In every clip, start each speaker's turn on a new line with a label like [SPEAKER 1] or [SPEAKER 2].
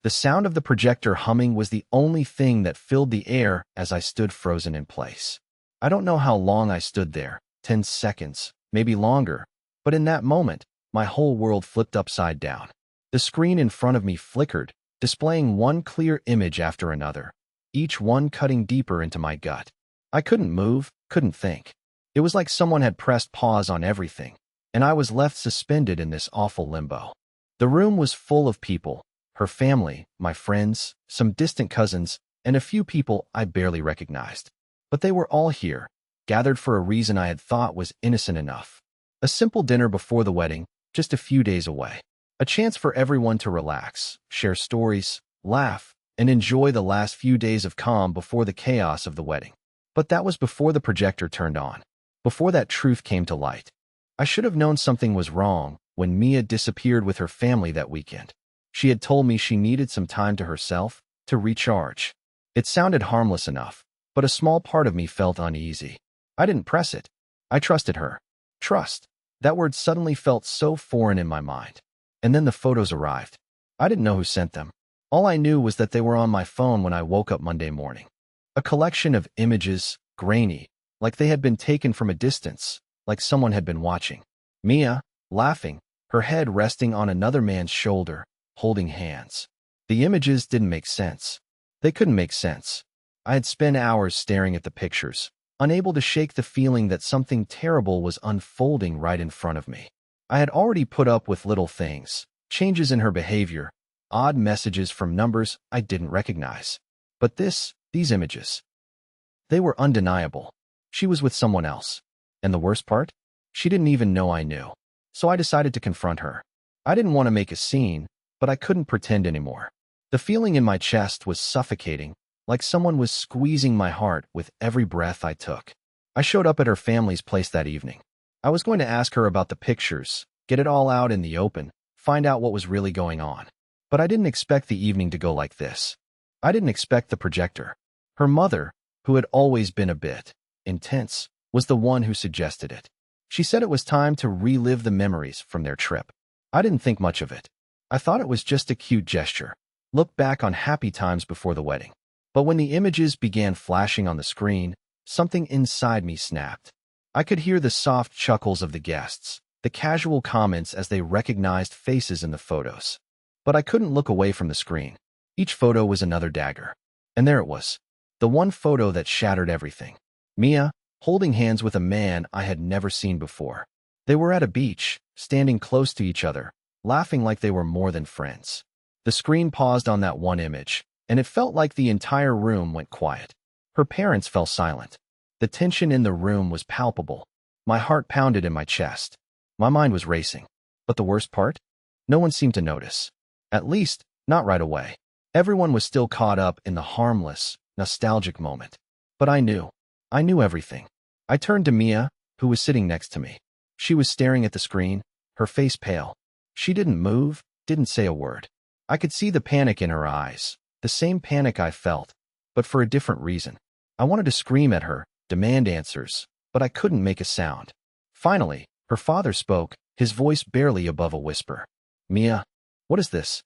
[SPEAKER 1] The sound of the projector humming was the only thing that filled the air as I stood frozen in place. I don't know how long I stood there, 10 seconds, maybe longer, but in that moment, my whole world flipped upside down. The screen in front of me flickered, displaying one clear image after another, each one cutting deeper into my gut. I couldn't move, couldn't think. It was like someone had pressed pause on everything, and I was left suspended in this awful limbo. The room was full of people, her family, my friends, some distant cousins, and a few people I barely recognized. But they were all here, gathered for a reason I had thought was innocent enough. A simple dinner before the wedding, just a few days away. A chance for everyone to relax, share stories, laugh, and enjoy the last few days of calm before the chaos of the wedding. But that was before the projector turned on, before that truth came to light. I should have known something was wrong when Mia disappeared with her family that weekend. She had told me she needed some time to herself, to recharge. It sounded harmless enough, but a small part of me felt uneasy. I didn't press it. I trusted her. Trust. That word suddenly felt so foreign in my mind. And then the photos arrived. I didn't know who sent them. All I knew was that they were on my phone when I woke up Monday morning. A collection of images, grainy, like they had been taken from a distance, like someone had been watching. Mia, laughing, her head resting on another man's shoulder, holding hands. The images didn't make sense. They couldn't make sense. I had spent hours staring at the pictures, unable to shake the feeling that something terrible was unfolding right in front of me. I had already put up with little things, changes in her behavior, odd messages from numbers I didn't recognize. But these images, they were undeniable. She was with someone else. And the worst part? She didn't even know I knew. So I decided to confront her. I didn't want to make a scene, but I couldn't pretend anymore. The feeling in my chest was suffocating, like someone was squeezing my heart with every breath I took. I showed up at her family's place that evening. I was going to ask her about the pictures, get it all out in the open, find out what was really going on. But I didn't expect the evening to go like this. I didn't expect the projector. Her mother, who had always been a bit intense, was the one who suggested it. She said it was time to relive the memories from their trip. I didn't think much of it. I thought it was just a cute gesture. Look back on happy times before the wedding. But when the images began flashing on the screen, something inside me snapped. I could hear the soft chuckles of the guests, the casual comments as they recognized faces in the photos. But I couldn't look away from the screen. Each photo was another dagger. And there it was, the one photo that shattered everything. Mia, holding hands with a man I had never seen before. They were at a beach, standing close to each other, laughing like they were more than friends. The screen paused on that one image, and it felt like the entire room went quiet. Her parents fell silent. The tension in the room was palpable. My heart pounded in my chest. My mind was racing. But the worst part? No one seemed to notice. At least, not right away. Everyone was still caught up in the harmless, nostalgic moment. But I knew everything. I turned to Mia, who was sitting next to me. She was staring at the screen, her face pale. She didn't move, didn't say a word. I could see the panic in her eyes, the same panic I felt, but for a different reason. I wanted to scream at her, demand answers, but I couldn't make a sound. Finally, her father spoke, his voice barely above a whisper. Mia, what is this?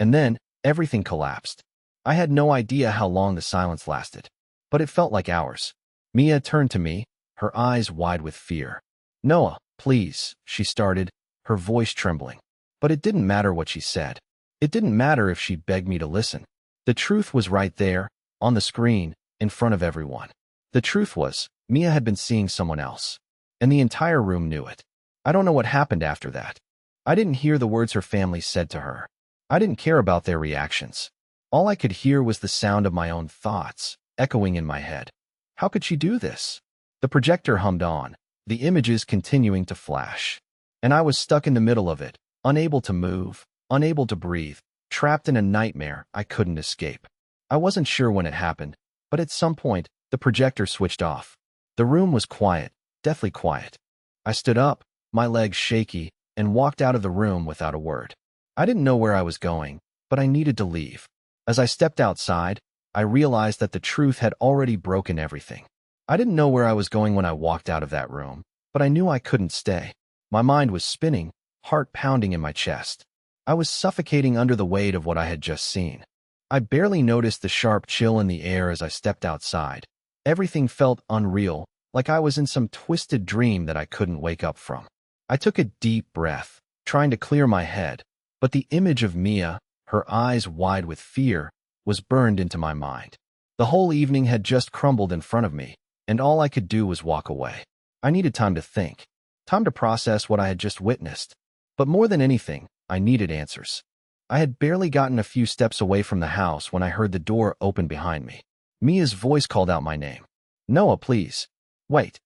[SPEAKER 1] And then, everything collapsed. I had no idea how long the silence lasted, but it felt like hours. Mia turned to me, her eyes wide with fear. Noah, please, she started, her voice trembling. But it didn't matter what she said. It didn't matter if she begged me to listen. The truth was right there, on the screen, in front of everyone. The truth was, Mia had been seeing someone else. And the entire room knew it. I don't know what happened after that. I didn't hear the words her family said to her. I didn't care about their reactions. All I could hear was the sound of my own thoughts, echoing in my head. How could she do this? The projector hummed on, the images continuing to flash. And I was stuck in the middle of it, unable to move, unable to breathe, trapped in a nightmare I couldn't escape. I wasn't sure when it happened, but at some point, the projector switched off. The room was quiet, deathly quiet. I stood up, my legs shaky, and walked out of the room without a word. I didn't know where I was going, but I needed to leave. As I stepped outside, I realized that the truth had already broken everything. I didn't know where I was going when I walked out of that room, but I knew I couldn't stay. My mind was spinning, heart pounding in my chest. I was suffocating under the weight of what I had just seen. I barely noticed the sharp chill in the air as I stepped outside. Everything felt unreal, like I was in some twisted dream that I couldn't wake up from. I took a deep breath, trying to clear my head, but the image of Mia, her eyes wide with fear, was burned into my mind. The whole evening had just crumbled in front of me, and all I could do was walk away. I needed time to think, time to process what I had just witnessed. But more than anything, I needed answers. I had barely gotten a few steps away from the house when I heard the door open behind me. Mia's voice called out my name. "Noah, please. Wait."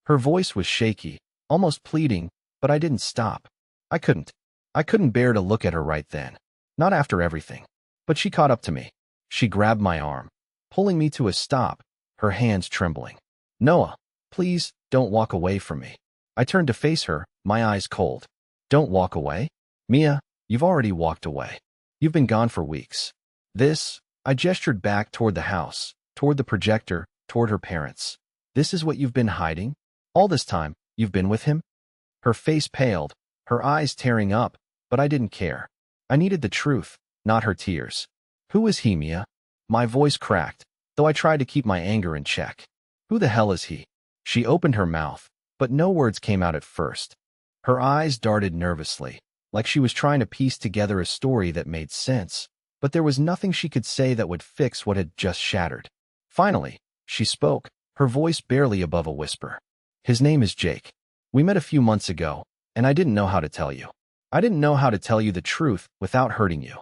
[SPEAKER 1] Her voice was shaky, almost pleading, but I didn't stop. I couldn't bear to look at her right then. Not after everything. But she caught up to me. She grabbed my arm, pulling me to a stop, her hands trembling. "Noah, please, don't walk away from me." I turned to face her, my eyes cold. "Don't walk away? Mia, you've already walked away. You've been gone for weeks. I gestured back toward the house, toward the projector, toward her parents. "This is what you've been hiding? All this time, you've been with him?" Her face paled, her eyes tearing up, but I didn't care. I needed the truth, not her tears. "Who is he, Mia?" My voice cracked, though I tried to keep my anger in check. "Who the hell is he?" She opened her mouth, but no words came out at first. Her eyes darted nervously, like she was trying to piece together a story that made sense, but there was nothing she could say that would fix what had just shattered. Finally, she spoke, her voice barely above a whisper. "His name is Jake. We met a few months ago, and I didn't know how to tell you. I didn't know how to tell you the truth without hurting you."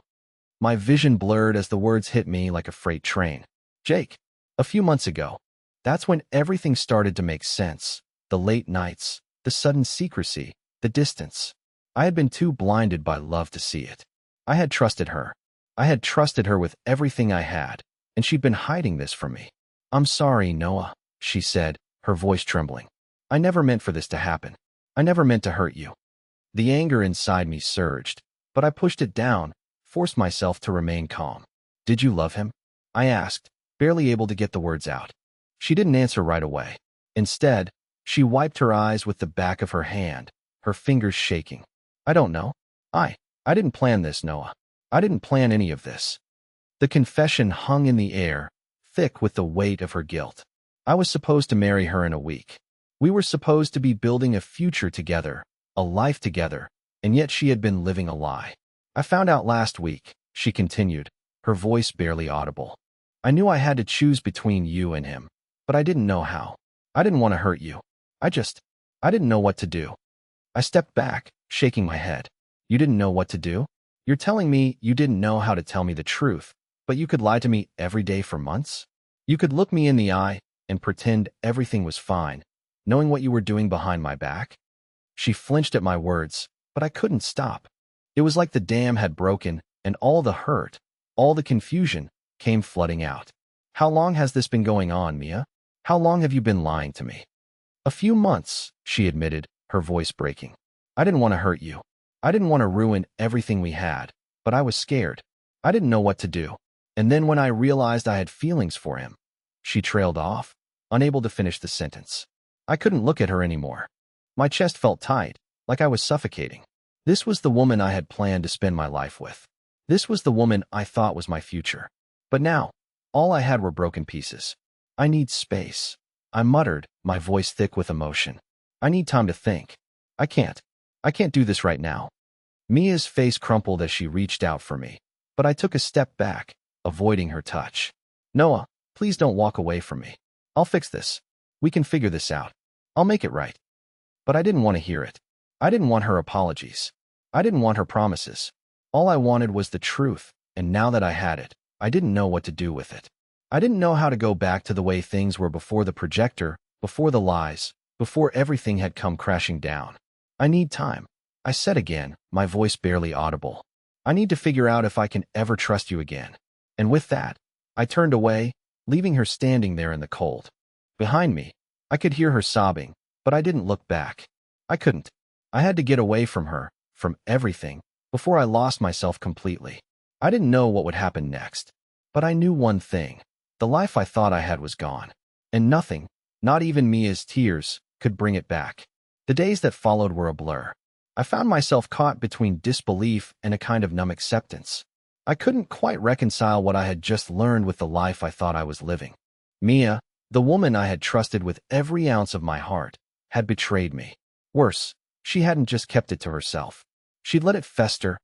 [SPEAKER 1] My vision blurred as the words hit me like a freight train. Jake. A few months ago. That's when everything started to make sense. The late nights, the sudden secrecy, the distance. I had been too blinded by love to see it. I had trusted her. I had trusted her with everything I had, and she'd been hiding this from me. "I'm sorry, Noah," she said, her voice trembling. "I never meant for this to happen. I never meant to hurt you." The anger inside me surged, but I pushed it down, forced myself to remain calm. "Did you love him?" I asked, barely able to get the words out. She didn't answer right away. Instead, she wiped her eyes with the back of her hand, her fingers shaking. "I don't know. I didn't plan this, Noah. I didn't plan any of this." The confession hung in the air, thick with the weight of her guilt. I was supposed to marry her in a week. We were supposed to be building a future together, a life together, and yet she had been living a lie. "I found out last week," she continued, her voice barely audible. "I knew I had to choose between you and him, but I didn't know how. I didn't want to hurt you. I didn't know what to do." I stepped back, shaking my head. "You didn't know what to do? You're telling me you didn't know how to tell me the truth, but you could lie to me every day for months? You could look me in the eye and pretend everything was fine, knowing what you were doing behind my back?" She flinched at my words, but I couldn't stop. It was like the dam had broken, and all the hurt, all the confusion, came flooding out. "How long has this been going on, Mia? How long have you been lying to me?" "A few months," she admitted, her voice breaking. "I didn't want to hurt you. I didn't want to ruin everything we had, but I was scared. I didn't know what to do. And then when I realized I had feelings for him..." She trailed off, unable to finish the sentence. I couldn't look at her anymore. My chest felt tight, like I was suffocating. This was the woman I had planned to spend my life with. This was the woman I thought was my future. But now, all I had were broken pieces. "I need space," I muttered, my voice thick with emotion. "I need time to think. I can't do this right now." Mia's face crumpled as she reached out for me, but I took a step back, avoiding her touch. "Noah, please don't walk away from me. I'll fix this. We can figure this out. I'll make it right." But I didn't want to hear it. I didn't want her apologies. I didn't want her promises. All I wanted was the truth, and now that I had it, I didn't know what to do with it. I didn't know how to go back to the way things were before the projector, before the lies, before everything had come crashing down. "I need time," I said again, my voice barely audible. "I need to figure out if I can ever trust you again." And with that, I turned away, leaving her standing there in the cold. Behind me, I could hear her sobbing, but I didn't look back. I couldn't. I had to get away from her, from everything, before I lost myself completely. I didn't know what would happen next, but I knew one thing. The life I thought I had was gone, and nothing, not even Mia's tears, could bring it back. The days that followed were a blur. I found myself caught between disbelief and a kind of numb acceptance. I couldn't quite reconcile what I had just learned with the life I thought I was living. Mia, the woman I had trusted with every ounce of my heart, had betrayed me. Worse, she hadn't just kept it to herself. She'd let it fester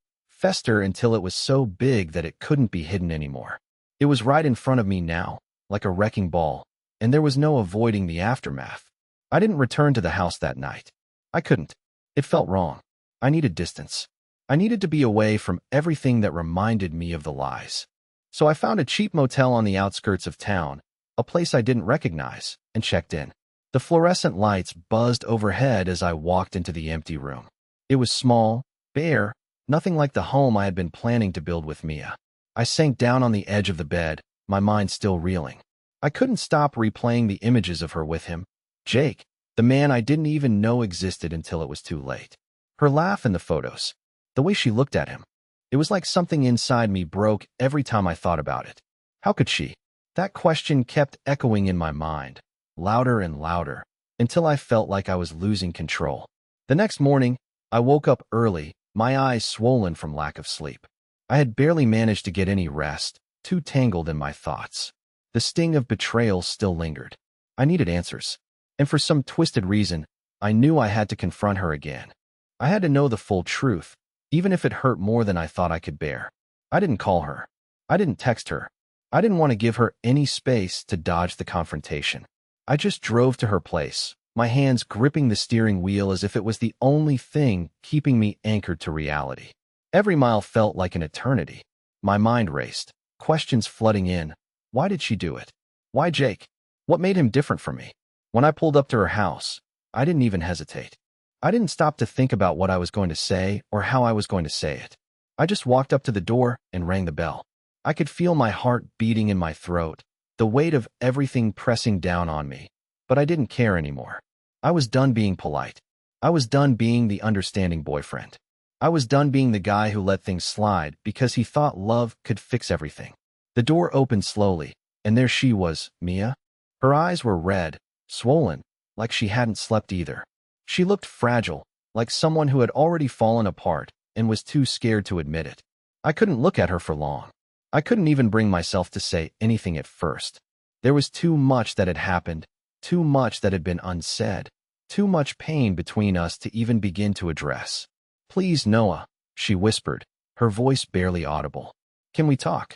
[SPEAKER 1] until it was so big that it couldn't be hidden anymore. It was right in front of me now, like a wrecking ball, and there was no avoiding the aftermath. I didn't return to the house that night. I couldn't. It felt wrong. I needed distance. I needed to be away from everything that reminded me of the lies. So I found a cheap motel on the outskirts of town, a place I didn't recognize, and checked in. The fluorescent lights buzzed overhead as I walked into the empty room. It was small, bare, nothing like the home I had been planning to build with Mia. I sank down on the edge of the bed, my mind still reeling. I couldn't stop replaying the images of her with him. Jake, the man I didn't even know existed until it was too late. Her laugh in the photos. The way she looked at him. It was like something inside me broke every time I thought about it. How could she? That question kept echoing in my mind, louder and louder, until I felt like I was losing control. The next morning, I woke up early, my eyes swollen from lack of sleep. I had barely managed to get any rest, too tangled in my thoughts. The sting of betrayal still lingered. I needed answers. And for some twisted reason, I knew I had to confront her again. I had to know the full truth, even if it hurt more than I thought I could bear. I didn't call her. I didn't text her. I didn't want to give her any space to dodge the confrontation. I just drove to her place, my hands gripping the steering wheel as if it was the only thing keeping me anchored to reality. Every mile felt like an eternity. My mind raced, questions flooding in. Why did she do it? Why Jake? What made him different from me? When I pulled up to her house, I didn't even hesitate. I didn't stop to think about what I was going to say or how I was going to say it. I just walked up to the door and rang the bell. I could feel my heart beating in my throat, the weight of everything pressing down on me, but I didn't care anymore. I was done being polite. I was done being the understanding boyfriend. I was done being the guy who let things slide because he thought love could fix everything. The door opened slowly, and there she was, Mia. Her eyes were red, swollen, like she hadn't slept either. She looked fragile, like someone who had already fallen apart and was too scared to admit it. I couldn't look at her for long. I couldn't even bring myself to say anything at first. There was too much that had happened, too much that had been unsaid, too much pain between us to even begin to address. "Please, Noah," she whispered, her voice barely audible. "Can we talk?"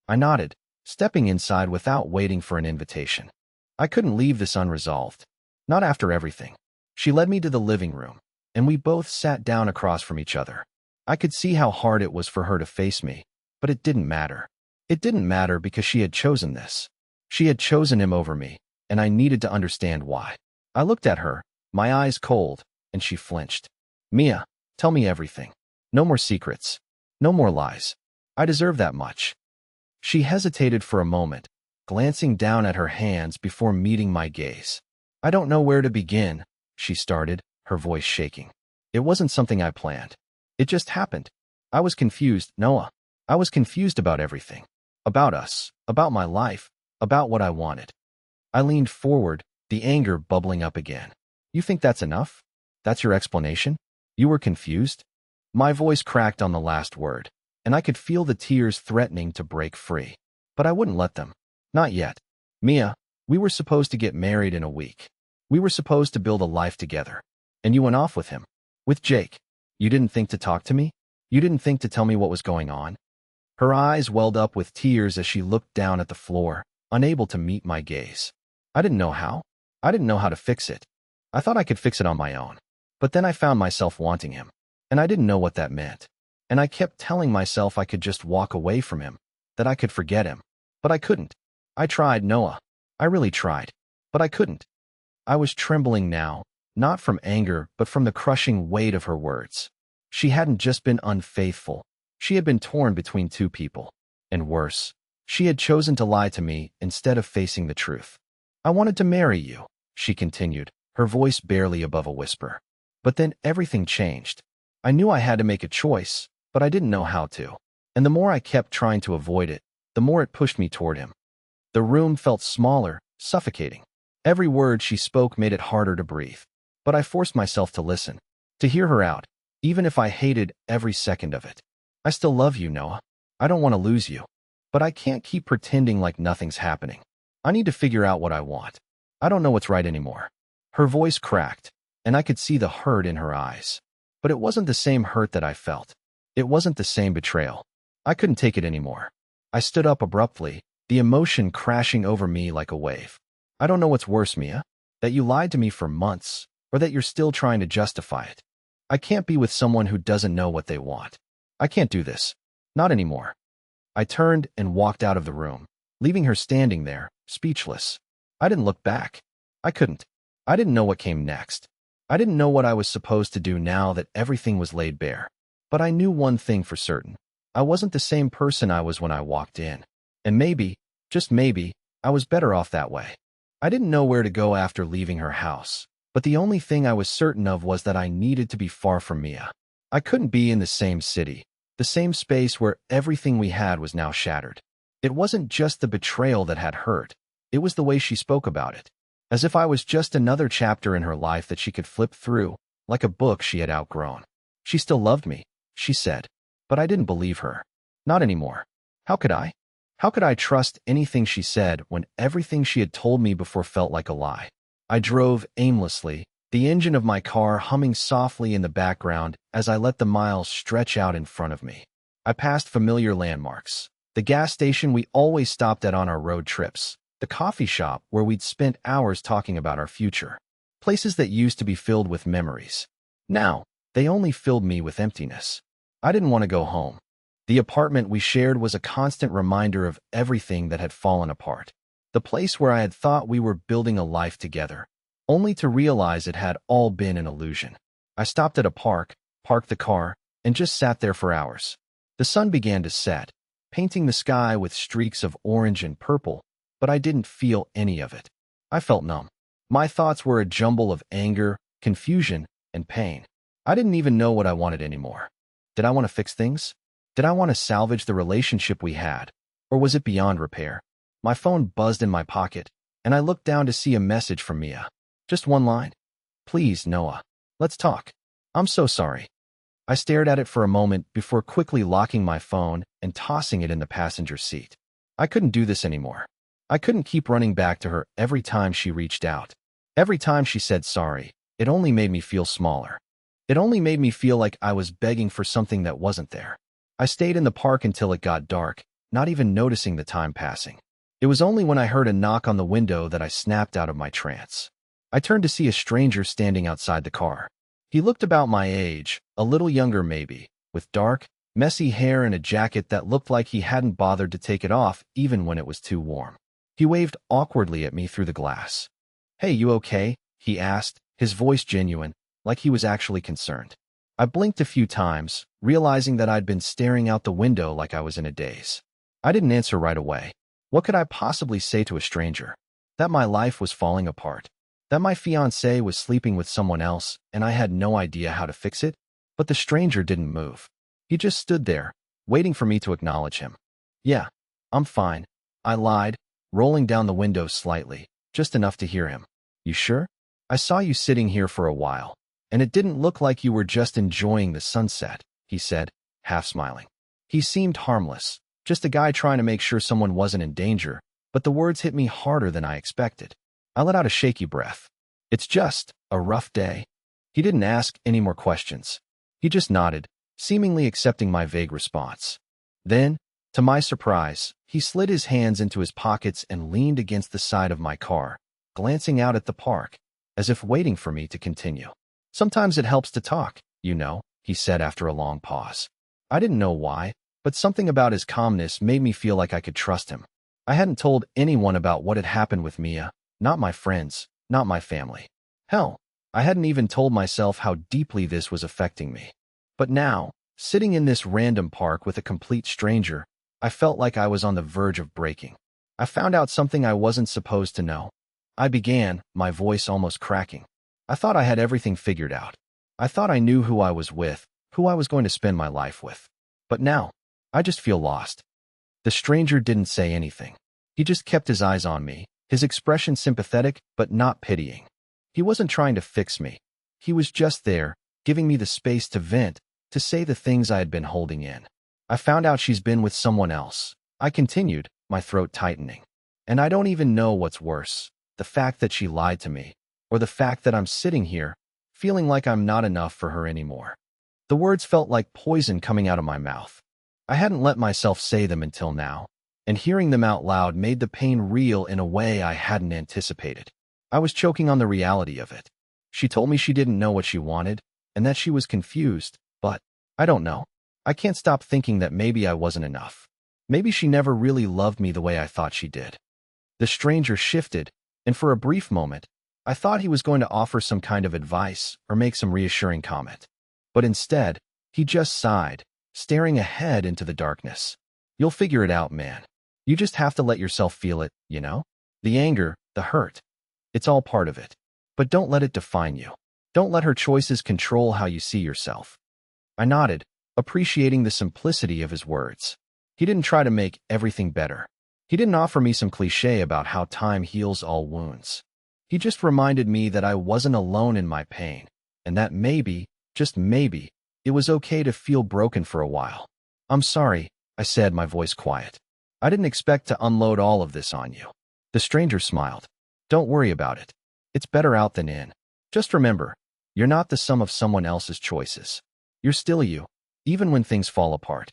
[SPEAKER 1] I nodded, stepping inside without waiting for an invitation. I couldn't leave this unresolved. Not after everything. She led me to the living room, and we both sat down across from each other. I could see how hard it was for her to face me, but it didn't matter. It didn't matter because she had chosen this. She had chosen him over me, and I needed to understand why. I looked at her, my eyes cold, and she flinched. "Mia, tell me everything. No more secrets. No more lies. I deserve that much." She hesitated for a moment, glancing down at her hands before meeting my gaze. "I don't know where to begin," she started, her voice shaking. "It wasn't something I planned. It just happened. I was confused, Noah. I was confused about everything. About us, about my life, about what I wanted." I leaned forward, the anger bubbling up again. "You think that's enough? That's your explanation? You were confused?" My voice cracked on the last word, and I could feel the tears threatening to break free. But I wouldn't let them. Not yet. "Mia, we were supposed to get married in a week. We were supposed to build a life together. And you went off with him. With Jake. You didn't think to talk to me? You didn't think to tell me what was going on?" Her eyes welled up with tears as she looked down at the floor, unable to meet my gaze. I didn't know how. I didn't know how to fix it. I thought I could fix it on my own. But then I found myself wanting him. And I didn't know what that meant. And I kept telling myself I could just walk away from him, that I could forget him. But I couldn't. I tried, Noah. I really tried. But I couldn't. I was trembling now, not from anger, but from the crushing weight of her words. She hadn't just been unfaithful. She had been torn between two people. And worse, she had chosen to lie to me instead of facing the truth. "I wanted to marry you," she continued, her voice barely above a whisper. But then everything changed. I knew I had to make a choice, but I didn't know how to. And the more I kept trying to avoid it, the more it pushed me toward him. The room felt smaller, suffocating. Every word she spoke made it harder to breathe. But I forced myself to listen, to hear her out, even if I hated every second of it. I still love you, Noah. I don't want to lose you. But I can't keep pretending like nothing's happening. I need to figure out what I want. I don't know what's right anymore. Her voice cracked, and I could see the hurt in her eyes. But it wasn't the same hurt that I felt. It wasn't the same betrayal. I couldn't take it anymore. I stood up abruptly, the emotion crashing over me like a wave. I don't know what's worse, Mia. That you lied to me for months, or that you're still trying to justify it. I can't be with someone who doesn't know what they want. I can't do this. Not anymore. I turned and walked out of the room, leaving her standing there, speechless. I didn't look back. I couldn't. I didn't know what came next. I didn't know what I was supposed to do now that everything was laid bare. But I knew one thing for certain. I wasn't the same person I was when I walked in. And maybe, just maybe, I was better off that way. I didn't know where to go after leaving her house, but the only thing I was certain of was that I needed to be far from Mia. I couldn't be in the same city, the same space where everything we had was now shattered. It wasn't just the betrayal that had hurt. It was the way she spoke about it, as if I was just another chapter in her life that she could flip through, like a book she had outgrown. She still loved me, she said, but I didn't believe her. Not anymore. How could I? How could I trust anything she said when everything she had told me before felt like a lie? I drove aimlessly, the engine of my car humming softly in the background as I let the miles stretch out in front of me. I passed familiar landmarks. The gas station we always stopped at on our road trips. The coffee shop where we'd spent hours talking about our future. Places that used to be filled with memories. Now, they only filled me with emptiness. I didn't want to go home. The apartment we shared was a constant reminder of everything that had fallen apart. The place where I had thought we were building a life together, only to realize it had all been an illusion. I stopped at a park, parked the car, and just sat there for hours. The sun began to set, painting the sky with streaks of orange and purple, but I didn't feel any of it. I felt numb. My thoughts were a jumble of anger, confusion, and pain. I didn't even know what I wanted anymore. Did I want to fix things? Did I want to salvage the relationship we had? Or was it beyond repair? My phone buzzed in my pocket, and I looked down to see a message from Mia. Just one line. Please, Noah. Let's talk. I'm so sorry. I stared at it for a moment before quickly locking my phone and tossing it in the passenger seat. I couldn't do this anymore. I couldn't keep running back to her every time she reached out. Every time she said sorry, it only made me feel smaller. It only made me feel like I was begging for something that wasn't there. I stayed in the park until it got dark, not even noticing the time passing. It was only when I heard a knock on the window that I snapped out of my trance. I turned to see a stranger standing outside the car. He looked about my age, a little younger maybe, with dark, messy hair and a jacket that looked like he hadn't bothered to take it off even when it was too warm. He waved awkwardly at me through the glass. Hey, you okay? He asked, his voice genuine, like he was actually concerned. I blinked a few times, realizing that I'd been staring out the window like I was in a daze. I didn't answer right away. What could I possibly say to a stranger? That my life was falling apart. That my fiancée was sleeping with someone else, and I had no idea how to fix it? But the stranger didn't move. He just stood there, waiting for me to acknowledge him. Yeah, I'm fine, I lied, rolling down the window slightly, just enough to hear him. You sure? I saw you sitting here for a while, and it didn't look like you were just enjoying the sunset, he said, half smiling. He seemed harmless, just a guy trying to make sure someone wasn't in danger, but the words hit me harder than I expected. I let out a shaky breath. It's just a rough day. He didn't ask any more questions. He just nodded, seemingly accepting my vague response. Then, to my surprise, he slid his hands into his pockets and leaned against the side of my car, glancing out at the park, as if waiting for me to continue. Sometimes it helps to talk, you know, he said after a long pause. I didn't know why, but something about his calmness made me feel like I could trust him. I hadn't told anyone about what had happened with Mia, not my friends, not my family. Hell, I hadn't even told myself how deeply this was affecting me. But now, sitting in this random park with a complete stranger, I felt like I was on the verge of breaking. I found out something I wasn't supposed to know. I began, my voice almost cracking. I thought I had everything figured out. I thought I knew who I was with, who I was going to spend my life with. But now, I just feel lost. The stranger didn't say anything. He just kept his eyes on me, his expression sympathetic but not pitying. He wasn't trying to fix me. He was just there, giving me the space to vent, to say the things I had been holding in. I found out she's been with someone else. I continued, my throat tightening. And I don't even know what's worse, the fact that she lied to me, or the fact that I'm sitting here, feeling like I'm not enough for her anymore. The words felt like poison coming out of my mouth. I hadn't let myself say them until now, and hearing them out loud made the pain real in a way I hadn't anticipated. I was choking on the reality of it. She told me she didn't know what she wanted, and that she was confused, but I don't know. I can't stop thinking that maybe I wasn't enough. Maybe she never really loved me the way I thought she did. The stranger shifted, and for a brief moment, I thought he was going to offer some kind of advice or make some reassuring comment. But instead, he just sighed, staring ahead into the darkness. You'll figure it out, man. You just have to let yourself feel it, you know? The anger, the hurt. It's all part of it. But don't let it define you. Don't let her choices control how you see yourself. I nodded, appreciating the simplicity of his words. He didn't try to make everything better. He didn't offer me some cliché about how time heals all wounds. He just reminded me that I wasn't alone in my pain, and that maybe, just maybe, it was okay to feel broken for a while. I'm sorry, I said, my voice quiet. I didn't expect to unload all of this on you. The stranger smiled. Don't worry about it. It's better out than in. Just remember, you're not the sum of someone else's choices. You're still you, even when things fall apart.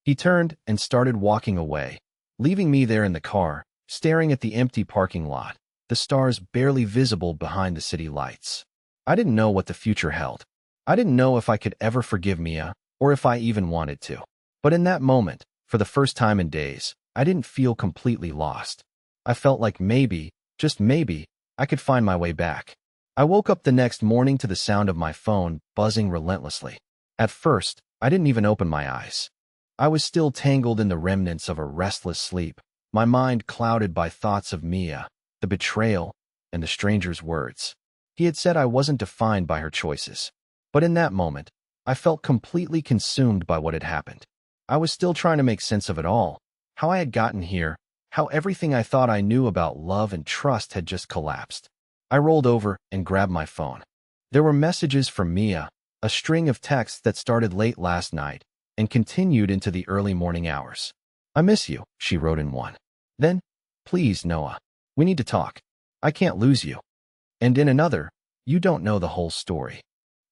[SPEAKER 1] He turned and started walking away, leaving me there in the car, staring at the empty parking lot, the stars barely visible behind the city lights. I didn't know what the future held. I didn't know if I could ever forgive Mia, or if I even wanted to. But in that moment, for the first time in days, I didn't feel completely lost. I felt like maybe, just maybe, I could find my way back. I woke up the next morning to the sound of my phone buzzing relentlessly. At first, I didn't even open my eyes. I was still tangled in the remnants of a restless sleep, my mind clouded by thoughts of Mia, the betrayal, and the stranger's words. He had said I wasn't defined by her choices. But in that moment, I felt completely consumed by what had happened. I was still trying to make sense of it all, how I had gotten here, how everything I thought I knew about love and trust had just collapsed. I rolled over and grabbed my phone. There were messages from Mia, a string of texts that started late last night and continued into the early morning hours. I miss you, she wrote in one. Then, please, Noah, we need to talk. I can't lose you. And in another, you don't know the whole story.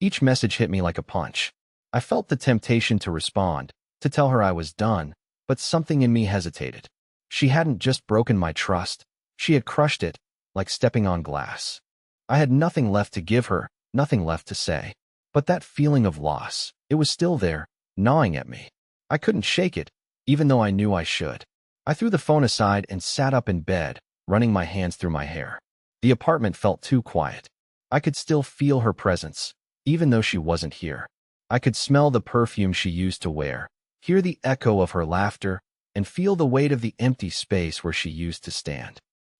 [SPEAKER 1] Each message hit me like a punch. I felt the temptation to respond, to tell her I was done, but something in me hesitated. She hadn't just broken my trust, she had crushed it, like stepping on glass. I had nothing left to give her, nothing left to say. But that feeling of loss, it was still there, gnawing at me. I couldn't shake it, even though I knew I should. I threw the phone aside and sat up in bed, running my hands through my hair. The apartment felt too quiet. I could still feel her presence, even though she wasn't here. I could smell the perfume she used to wear, hear the echo of her laughter, and feel the weight of the empty space where she used to stand.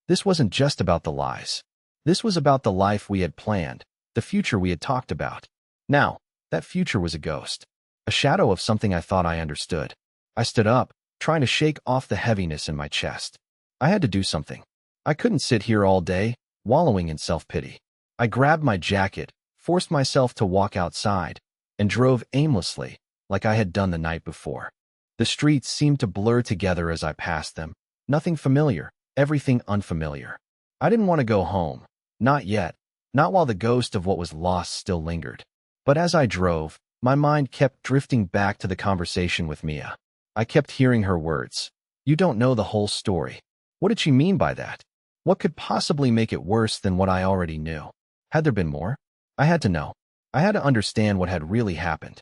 [SPEAKER 1] This wasn't just about the lies. This was about the life we had planned, the future we had talked about. Now, that future was a ghost, a shadow of something I thought I understood. I stood up, trying to shake off the heaviness in my chest. I had to do something. I couldn't sit here all day, wallowing in self-pity. I grabbed my jacket, forced myself to walk outside, and drove aimlessly, like I had done the night before. The streets seemed to blur together as I passed them. Nothing familiar, everything unfamiliar. I didn't want to go home. Not yet. Not while the ghost of what was lost still lingered. But as I drove, my mind kept drifting back to the conversation with Mia. I kept hearing her words. You don't know the whole story. What did she mean by that? What could possibly make it worse than what I already knew? Had there been more? I had to know. I had to understand what had really happened.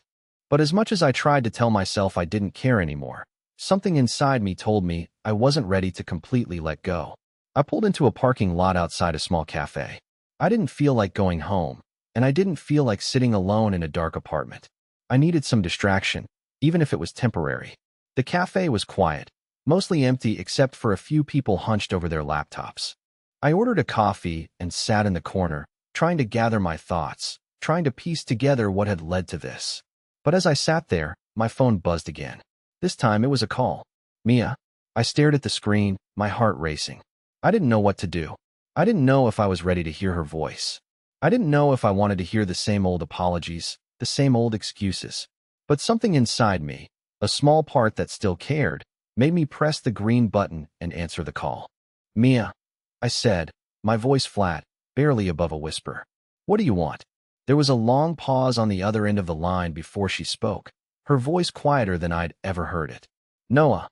[SPEAKER 1] But as much as I tried to tell myself I didn't care anymore, something inside me told me I wasn't ready to completely let go. I pulled into a parking lot outside a small cafe. I didn't feel like going home, and I didn't feel like sitting alone in a dark apartment. I needed some distraction, even if it was temporary. The cafe was quiet, mostly empty except for a few people hunched over their laptops. I ordered a coffee and sat in the corner, trying to gather my thoughts, trying to piece together what had led to this. But as I sat there, my phone buzzed again. This time it was a call. Mia. I stared at the screen, my heart racing. I didn't know what to do. I didn't know if I was ready to hear her voice. I didn't know if I wanted to hear the same old apologies, the same old excuses. But something inside me, a small part that still cared, made me press the green button and answer the call. "Mia," I said, my voice flat, barely above a whisper. "What do you want?" There was a long pause on the other end of the line before she spoke, her voice quieter than I'd ever heard it. "Noah,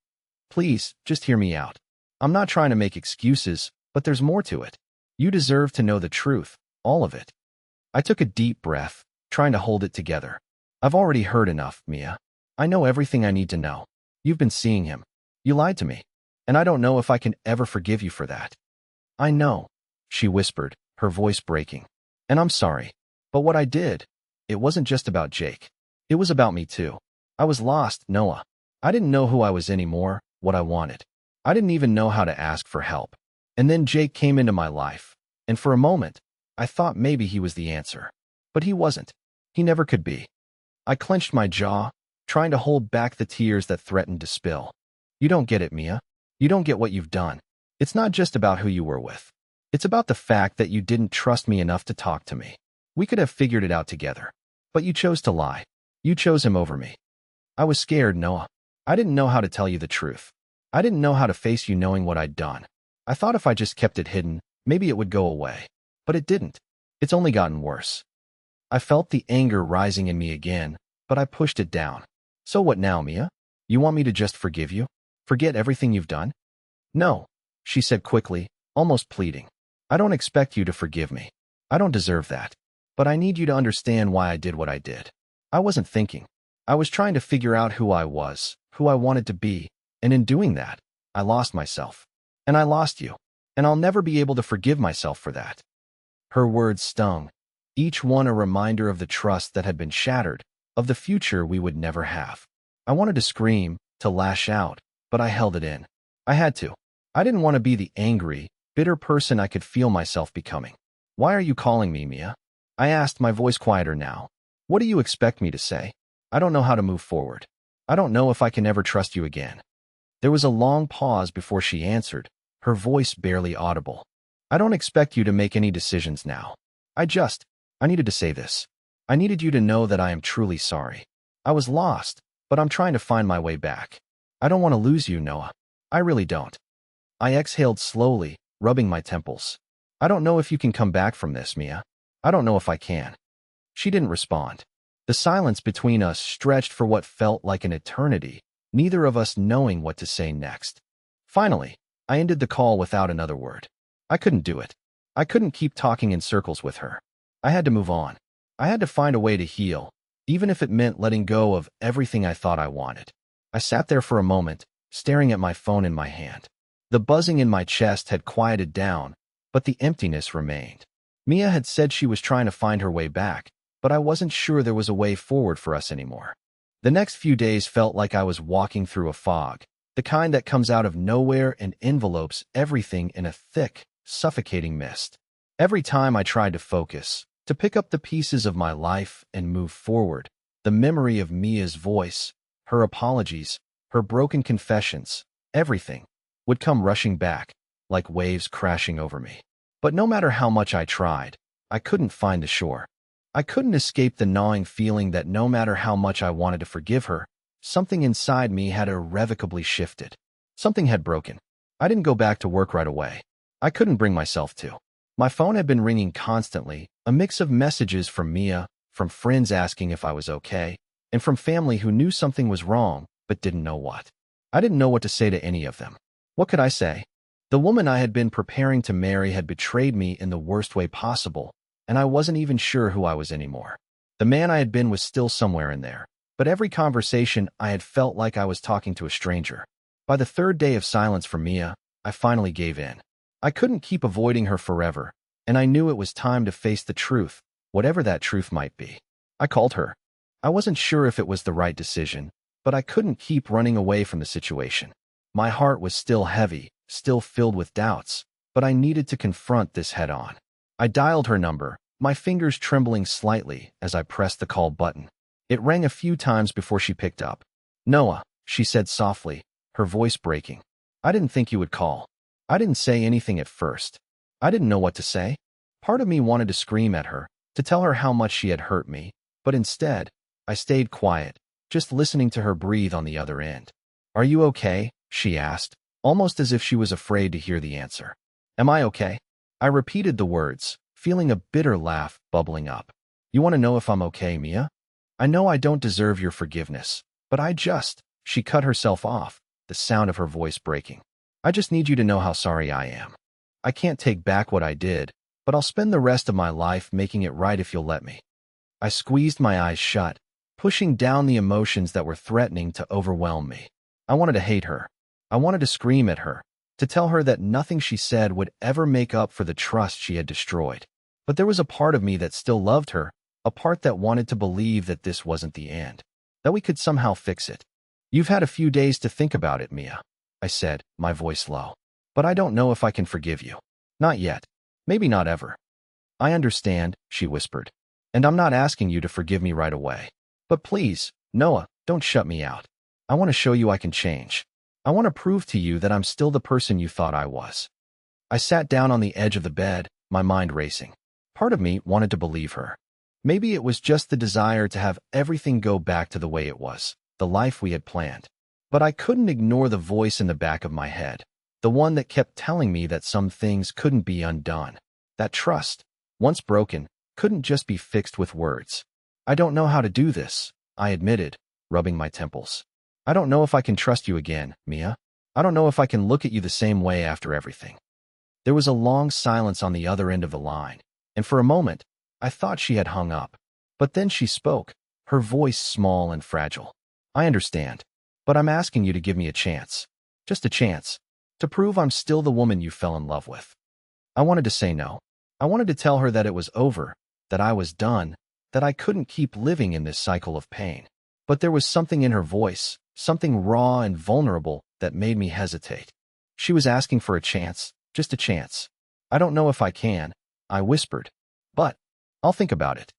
[SPEAKER 1] please, just hear me out. I'm not trying to make excuses, but there's more to it. You deserve to know the truth, all of it." I took a deep breath, trying to hold it together. "I've already heard enough, Mia. I know everything I need to know. You've been seeing him. You lied to me. And I don't know if I can ever forgive you for that." "I know," she whispered, her voice breaking. "And I'm sorry. But what I did, it wasn't just about Jake. It was about me too. I was lost, Noah. I didn't know who I was anymore, what I wanted. I didn't even know how to ask for help. And then Jake came into my life. And for a moment, I thought maybe he was the answer. But he wasn't. He never could be." I clenched my jaw, trying to hold back the tears that threatened to spill. "You don't get it, Mia. You don't get what you've done. It's not just about who you were with. It's about the fact that you didn't trust me enough to talk to me. We could have figured it out together. But you chose to lie. You chose him over me." I was scared, Noah. I didn't know how to tell you the truth. I didn't know how to face you knowing what I'd done. I thought if I just kept it hidden, maybe it would go away. But it didn't. It's only gotten worse. I felt the anger rising in me again, but I pushed it down. "So what now, Mia? You want me to just forgive you? Forget everything you've done?" "No," she said quickly, almost pleading. "I don't expect you to forgive me. I don't deserve that. But I need you to understand why I did what I did. I wasn't thinking. I was trying to figure out who I was, who I wanted to be, and in doing that, I lost myself. And I lost you. And I'll never be able to forgive myself for that." Her words stung, each one a reminder of the trust that had been shattered, of the future we would never have. I wanted to scream, to lash out, but I held it in. I had to. I didn't want to be the angry, bitter person I could feel myself becoming. "Why are you calling me, Mia?" I asked, my voice quieter now. "What do you expect me to say? I don't know how to move forward. I don't know if I can ever trust you again." There was a long pause before she answered, her voice barely audible. "I don't expect you to make any decisions now. I needed to say this. I needed you to know that I am truly sorry. I was lost, but I'm trying to find my way back. I don't want to lose you, Noah. I really don't." I exhaled slowly, rubbing my temples. "I don't know if you can come back from this, Mia. I don't know if I can." She didn't respond. The silence between us stretched for what felt like an eternity, neither of us knowing what to say next. Finally, I ended the call without another word. I couldn't do it. I couldn't keep talking in circles with her. I had to move on. I had to find a way to heal, even if it meant letting go of everything I thought I wanted. I sat there for a moment, staring at my phone in my hand. The buzzing in my chest had quieted down, but the emptiness remained. Mia had said she was trying to find her way back, but I wasn't sure there was a way forward for us anymore. The next few days felt like I was walking through a fog, the kind that comes out of nowhere and envelopes everything in a thick, suffocating mist. Every time I tried to focus, to pick up the pieces of my life and move forward, the memory of Mia's voice, her apologies, her broken confessions, everything would come rushing back, like waves crashing over me. But no matter how much I tried, I couldn't find the shore. I couldn't escape the gnawing feeling that no matter how much I wanted to forgive her, something inside me had irrevocably shifted. Something had broken. I didn't go back to work right away. I couldn't bring myself to. My phone had been ringing constantly, a mix of messages from Mia, from friends asking if I was okay, and from family who knew something was wrong but didn't know what. I didn't know what to say to any of them. What could I say? The woman I had been preparing to marry had betrayed me in the worst way possible, and I wasn't even sure who I was anymore. The man I had been was still somewhere in there, but every conversation I had felt like I was talking to a stranger. By the third day of silence from Mia, I finally gave in. I couldn't keep avoiding her forever, and I knew it was time to face the truth, whatever that truth might be. I called her. I wasn't sure if it was the right decision, but I couldn't keep running away from the situation. My heart was still heavy, still filled with doubts, but I needed to confront this head-on. I dialed her number, my fingers trembling slightly as I pressed the call button. It rang a few times before she picked up. "Noah," she said softly, her voice breaking. "I didn't think you would call." I didn't say anything at first. I didn't know what to say. Part of me wanted to scream at her, to tell her how much she had hurt me, But instead, I stayed quiet, just listening to her breathe on the other end. "Are you okay?" she asked, almost as if she was afraid to hear the answer. "Am I okay?" I repeated the words, feeling a bitter laugh bubbling up. "You want to know if I'm okay, Mia? I know I don't deserve your forgiveness, but She cut herself off, the sound of her voice breaking. "I just need you to know how sorry I am. I can't take back what I did, but I'll spend the rest of my life making it right if you'll let me." I squeezed my eyes shut, pushing down the emotions that were threatening to overwhelm me. I wanted to hate her. I wanted to scream at her, to tell her that nothing she said would ever make up for the trust she had destroyed. But there was a part of me that still loved her, a part that wanted to believe that this wasn't the end, that we could somehow fix it. "You've had a few days to think about it, Mia," I said, my voice low. "But I don't know if I can forgive you. Not yet. Maybe not ever." "I understand," she whispered. "And I'm not asking you to forgive me right away. But please, Noah, don't shut me out. I want to show you I can change. I want to prove to you that I'm still the person you thought I was." I sat down on the edge of the bed, my mind racing. Part of me wanted to believe her. Maybe it was just the desire to have everything go back to the way it was, the life we had planned. But I couldn't ignore the voice in the back of my head, the one that kept telling me that some things couldn't be undone. That trust, once broken, couldn't just be fixed with words. "I don't know how to do this," I admitted, rubbing my temples. "I don't know if I can trust you again, Mia. I don't know if I can look at you the same way after everything." There was a long silence on the other end of the line, and for a moment, I thought she had hung up. But then she spoke, her voice small and fragile. "I understand, but I'm asking you to give me a chance. Just a chance. To prove I'm still the woman you fell in love with." I wanted to say no. I wanted to tell her that it was over, that I was done, that I couldn't keep living in this cycle of pain. But there was something in her voice, something raw and vulnerable, that made me hesitate. She was asking for a chance, just a chance. "I don't know if I can," I whispered, "but I'll think about it."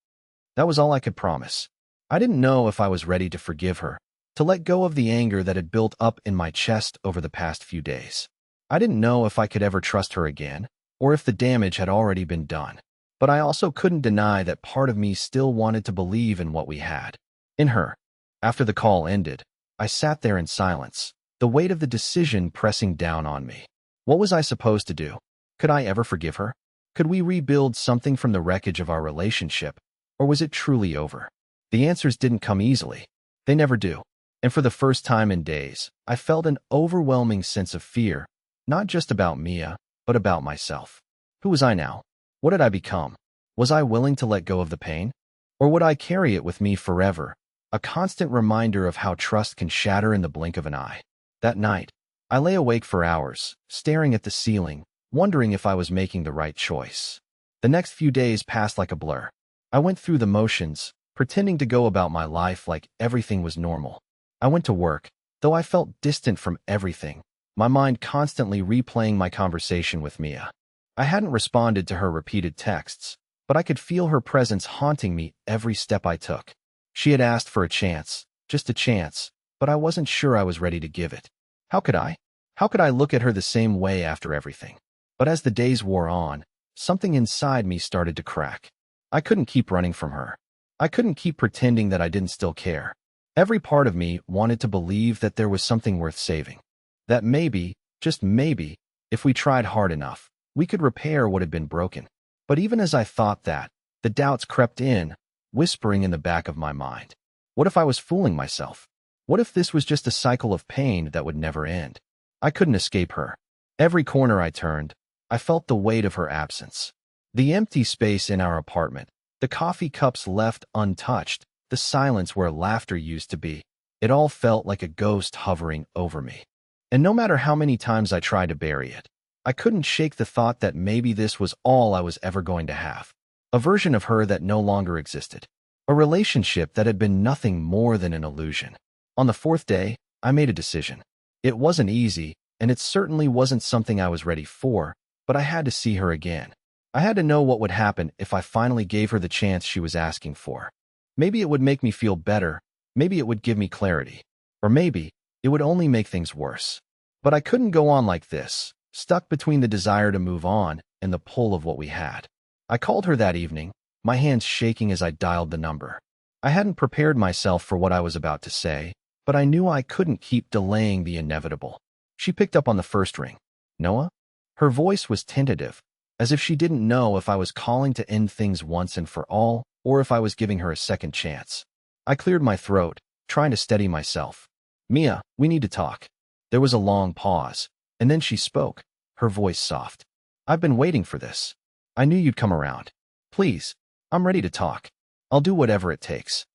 [SPEAKER 1] That was all I could promise. I didn't know if I was ready to forgive her, to let go of the anger that had built up in my chest over the past few days. I didn't know if I could ever trust her again, or if the damage had already been done. But I also couldn't deny that part of me still wanted to believe in what we had. In her. After the call ended, I sat there in silence, the weight of the decision pressing down on me. What was I supposed to do? Could I ever forgive her? Could we rebuild something from the wreckage of our relationship, or was it truly over? The answers didn't come easily. They never do. And for the first time in days, I felt an overwhelming sense of fear, not just about Mia, but about myself. Who was I now? What had I become? Was I willing to let go of the pain? Or would I carry it with me forever, a constant reminder of how trust can shatter in the blink of an eye? That night, I lay awake for hours, staring at the ceiling, wondering if I was making the right choice. The next few days passed like a blur. I went through the motions, pretending to go about my life like everything was normal. I went to work, though I felt distant from everything, my mind constantly replaying my conversation with Mia. I hadn't responded to her repeated texts, but I could feel her presence haunting me every step I took. She had asked for a chance, just a chance, but I wasn't sure I was ready to give it. How could I? How could I look at her the same way after everything? But as the days wore on, something inside me started to crack. I couldn't keep running from her. I couldn't keep pretending that I didn't still care. Every part of me wanted to believe that there was something worth saving. That maybe, just maybe, if we tried hard enough, we could repair what had been broken. But even as I thought that, the doubts crept in, whispering in the back of my mind. What if I was fooling myself? What if this was just a cycle of pain that would never end? I couldn't escape her. Every corner I turned, I felt the weight of her absence. The empty space in our apartment, the coffee cups left untouched, the silence where laughter used to be. It all felt like a ghost hovering over me. And no matter how many times I tried to bury it, I couldn't shake the thought that maybe this was all I was ever going to have. A version of her that no longer existed. A relationship that had been nothing more than an illusion. On the fourth day, I made a decision. It wasn't easy, and it certainly wasn't something I was ready for, but I had to see her again. I had to know what would happen if I finally gave her the chance she was asking for. Maybe it would make me feel better, maybe it would give me clarity, or maybe it would only make things worse. But I couldn't go on like this, stuck between the desire to move on and the pull of what we had. I called her that evening, my hands shaking as I dialed the number. I hadn't prepared myself for what I was about to say, but I knew I couldn't keep delaying the inevitable. She picked up on the first ring. Noah? Her voice was tentative, as if she didn't know if I was calling to end things once and for all, or if I was giving her a second chance. I cleared my throat, trying to steady myself. Mia, we need to talk. There was a long pause, and then she spoke, her voice soft. I've been waiting for this. I knew you'd come around. Please, I'm ready to talk. I'll do whatever it takes.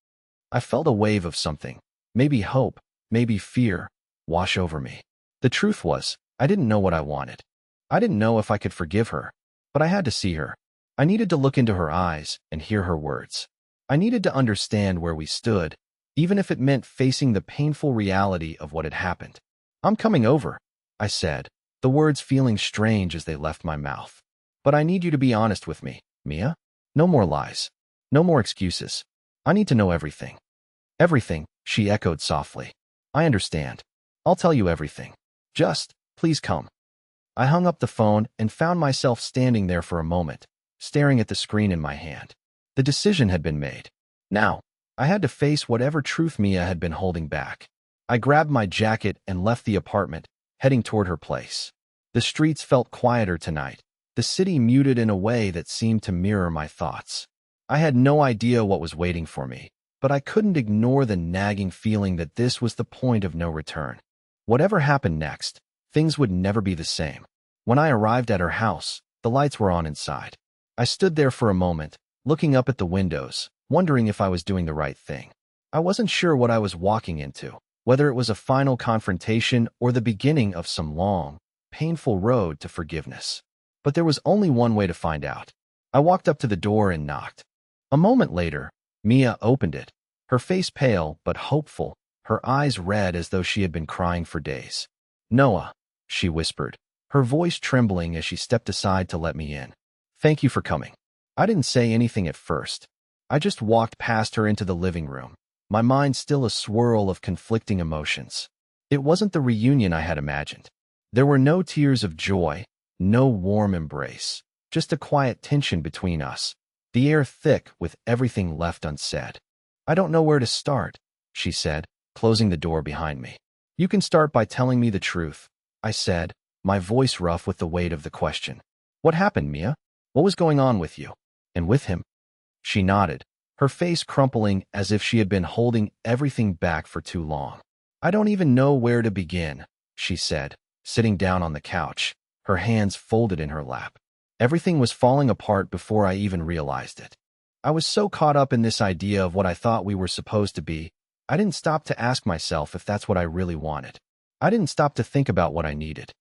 [SPEAKER 1] I felt a wave of something, maybe hope, maybe fear, wash over me. The truth was, I didn't know what I wanted. I didn't know if I could forgive her, but I had to see her. I needed to look into her eyes and hear her words. I needed to understand where we stood, even if it meant facing the painful reality of what had happened. I'm coming over, I said, the words feeling strange as they left my mouth. But I need you to be honest with me, Mia. No more lies. No more excuses. I need to know everything. Everything, she echoed softly. I understand. I'll tell you everything. Just, please come. I hung up the phone and found myself standing there for a moment, staring at the screen in my hand. The decision had been made. Now, I had to face whatever truth Mia had been holding back. I grabbed my jacket and left the apartment, heading toward her place. The streets felt quieter tonight, the city muted in a way that seemed to mirror my thoughts. I had no idea what was waiting for me, but I couldn't ignore the nagging feeling that this was the point of no return. Whatever happened next, things would never be the same. When I arrived at her house, the lights were on inside. I stood there for a moment, looking up at the windows, wondering if I was doing the right thing. I wasn't sure what I was walking into, whether it was a final confrontation or the beginning of some long, painful road to forgiveness. But there was only one way to find out. I walked up to the door and knocked. A moment later, Mia opened it, her face pale but hopeful, her eyes red as though she had been crying for days. Noah, she whispered, her voice trembling as she stepped aside to let me in. Thank you for coming. I didn't say anything at first. I just walked past her into the living room, my mind still a swirl of conflicting emotions. It wasn't the reunion I had imagined. There were no tears of joy, no warm embrace, just a quiet tension between us, the air thick with everything left unsaid. I don't know where to start, she said, closing the door behind me. You can start by telling me the truth, I said, my voice rough with the weight of the question. What happened, Mia? What was going on with you? And with him? She nodded, her face crumpling as if she had been holding everything back for too long. I don't even know where to begin, she said, sitting down on the couch, her hands folded in her lap. Everything was falling apart before I even realized it. I was so caught up in this idea of what I thought we were supposed to be, I didn't stop to ask myself if that's what I really wanted. I didn't stop to think about what I needed.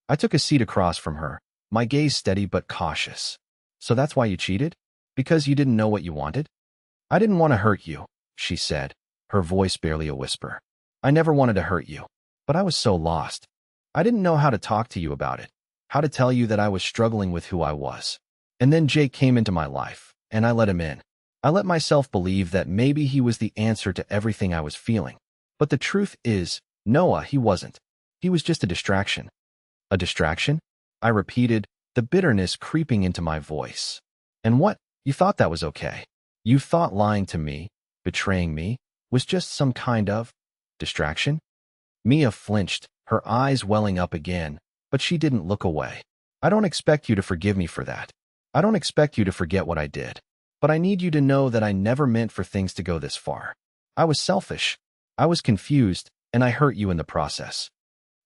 [SPEAKER 1] I took a seat across from her, my gaze steady but cautious. So that's why you cheated? Because you didn't know what you wanted? I didn't want to hurt you, she said, her voice barely a whisper. I never wanted to hurt you, but I was so lost. I didn't know how to talk to you about it, how to tell you that I was struggling with who I was. And then Jake came into my life, and I let him in. I let myself believe that maybe he was the answer to everything I was feeling. But the truth is, Noah, he wasn't. He was just a distraction. A distraction? I repeated, the bitterness creeping into my voice. And what? You thought that was okay? You thought lying to me, betraying me, was just some kind of distraction? Mia flinched, her eyes welling up again, but she didn't look away. I don't expect you to forgive me for that. I don't expect you to forget what I did. But I need you to know that I never meant for things to go this far. I was selfish. I was confused, and I hurt you in the process.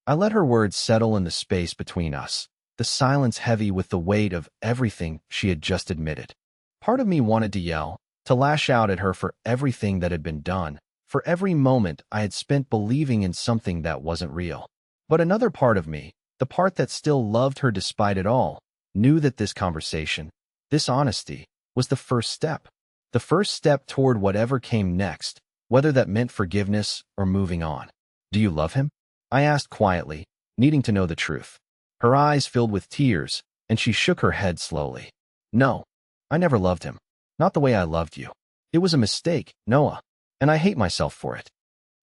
[SPEAKER 1] I let her words settle in the space between us, the silence heavy with the weight of everything she had just admitted. Part of me wanted to yell, to lash out at her for everything that had been done, for every moment I had spent believing in something that wasn't real. But another part of me, the part that still loved her despite it all, knew that this conversation, this honesty, was the first step. The first step toward whatever came next, whether that meant forgiveness or moving on. Do you love him? I asked quietly, needing to know the truth. Her eyes filled with tears, and she shook her head slowly. No, I never loved him. Not the way I loved you. It was a mistake, Noah, and I hate myself for it.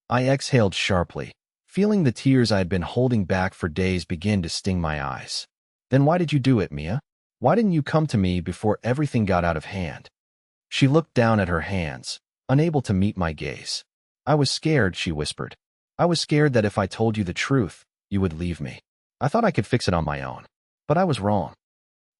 [SPEAKER 1] I exhaled sharply, feeling the tears I had been holding back for days begin to sting my eyes. Then why did you do it, Mia? Why didn't you come to me before everything got out of hand? She looked down at her hands, unable to meet my gaze. I was scared, she whispered. I was scared that if I told you the truth, you would leave me. I thought I could fix it on my own. But I was wrong.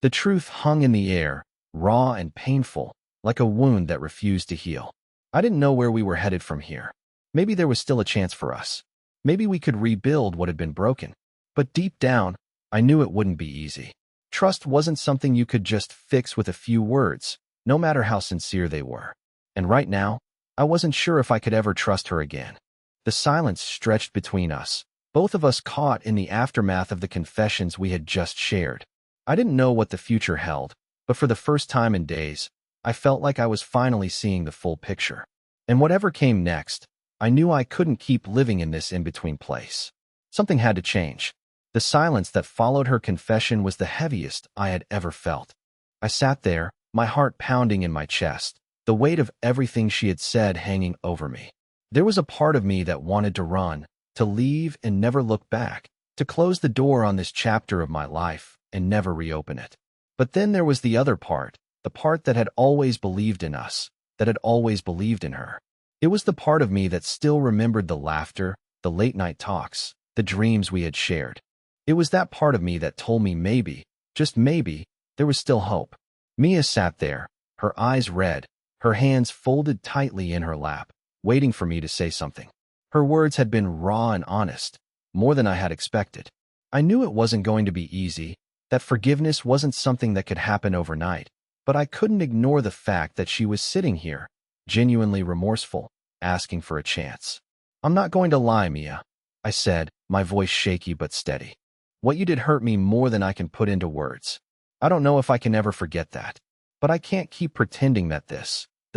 [SPEAKER 1] The truth hung in the air, raw and painful, like a wound that refused to heal. I didn't know where we were headed from here. Maybe there was still a chance for us. Maybe we could rebuild what had been broken. But deep down, I knew it wouldn't be easy. Trust wasn't something you could just fix with a few words, no matter how sincere they were. And right now, I wasn't sure if I could ever trust her again. The silence stretched between us, both of us caught in the aftermath of the confessions we had just shared. I didn't know what the future held, but for the first time in days, I felt like I was finally seeing the full picture. And whatever came next, I knew I couldn't keep living in this in-between place. Something had to change. The silence that followed her confession was the heaviest I had ever felt. I sat there, my heart pounding in my chest, the weight of everything she had said hanging over me. There was a part of me that wanted to run, to leave and never look back, to close the door on this chapter of my life and never reopen it. But then there was the other part, the part that had always believed in us, that had always believed in her. It was the part of me that still remembered the laughter, the late-night talks, the dreams we had shared. It was that part of me that told me maybe, just maybe, there was still hope. Mia sat there, her eyes red, her hands folded tightly in her lap, waiting for me to say something. Her words had been raw and honest, more than I had expected. I knew it wasn't going to be easy, that forgiveness wasn't something that could happen overnight, but I couldn't ignore the fact that she was sitting here, genuinely remorseful, asking for a chance. I'm not going to lie, Mia, I said, my voice shaky but steady. What you did hurt me more than I can put into words. I don't know if I can ever forget that, but I can't keep pretending that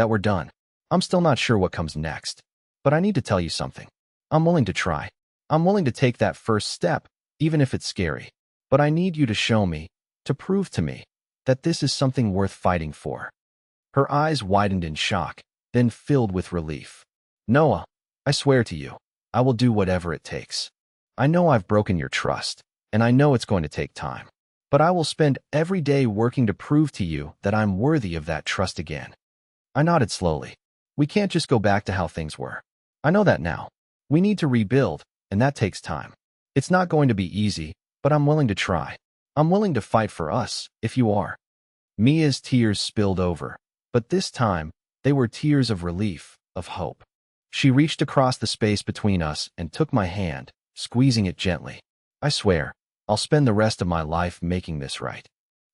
[SPEAKER 1] we're done. I'm still not sure what comes next, but I need to tell you something. I'm willing to try. I'm willing to take that first step, even if it's scary. But I need you to show me, to prove to me, that this is something worth fighting for. Her eyes widened in shock, then filled with relief. Noah, I swear to you, I will do whatever it takes. I know I've broken your trust, and I know it's going to take time. But I will spend every day working to prove to you that I'm worthy of that trust again. I nodded slowly. We can't just go back to how things were. I know that now. We need to rebuild, and that takes time. It's not going to be easy, but I'm willing to try. I'm willing to fight for us, if you are. Mia's tears spilled over, but this time, they were tears of relief, of hope. She reached across the space between us and took my hand, squeezing it gently. I swear, I'll spend the rest of my life making this right.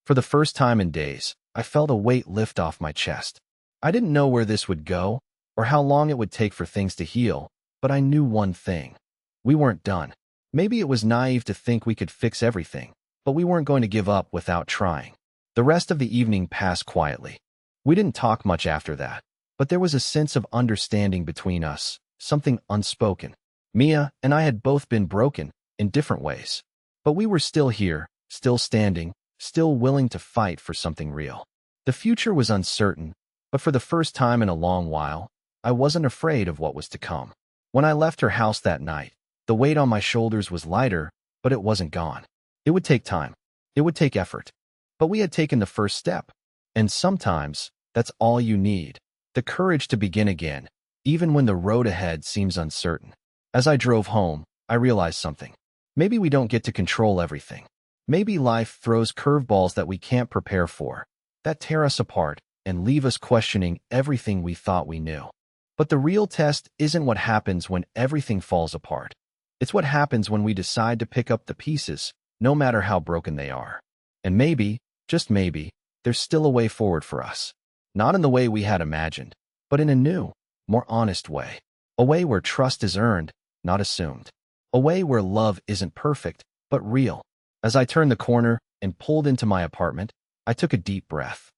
[SPEAKER 1] For the first time in days, I felt a weight lift off my chest. I didn't know where this would go, or how long it would take for things to heal, but I knew one thing. We weren't done. Maybe it was naive to think we could fix everything, but we weren't going to give up without trying. The rest of the evening passed quietly. We didn't talk much after that, but there was a sense of understanding between us, something unspoken. Mia and I had both been broken, in different ways. But we were still here, still standing, still willing to fight for something real. The future was uncertain, but for the first time in a long while, I wasn't afraid of what was to come. When I left her house that night, the weight on my shoulders was lighter, but it wasn't gone. It would take time. It would take effort. But we had taken the first step. And sometimes, that's all you need. The courage to begin again, even when the road ahead seems uncertain. As I drove home, I realized something. Maybe we don't get to control everything. Maybe life throws curveballs that we can't prepare for, that tear us apart and leave us questioning everything we thought we knew. But the real test isn't what happens when everything falls apart. It's what happens when we decide to pick up the pieces, no matter how broken they are. And maybe, just maybe, there's still a way forward for us. Not in the way we had imagined, but in a new, more honest way. A way where trust is earned, not assumed. A way where love isn't perfect, but real. As I turned the corner and pulled into my apartment, I took a deep breath.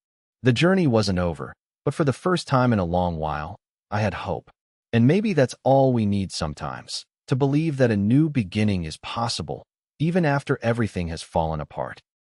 [SPEAKER 1] The journey wasn't over, but for the first time in a long while, I had hope. And maybe that's all we need sometimes, to believe that a new beginning is possible, even after everything has fallen apart.